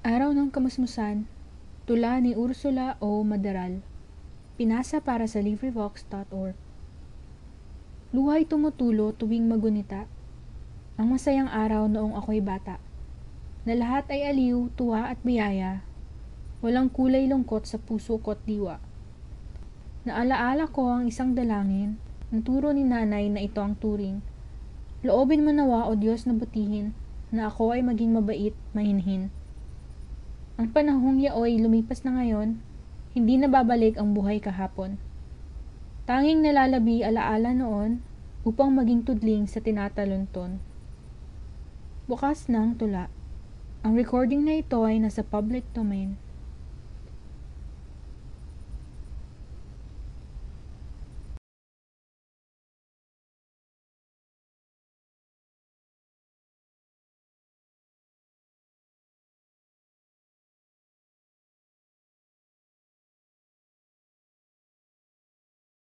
Araw ng Kamusmusan, tula ni Ursula O. Madaral. Pinasa para sa LibriVox.org. Luhay tumutulo tuwing magunita. Ang masayang araw noong ako'y bata. Na lahat ay aliw, tuwa at biyaya. Walang kulay lungkot sa puso ko't diwa. Naalaala ko ang isang dalangin, ang turo ni nanay na ito ang turing. Loobin mo nawa o Diyos na butihin, na ako ay maging mabait, mahinhin. Ang panahong yaoy lumipas na ngayon, hindi na babalik ang buhay kahapon. Tanging nalalabi alaala noon upang maging tudling sa tinatalunton. Bukas ng tula. Ang recording na ito ay nasa public domain.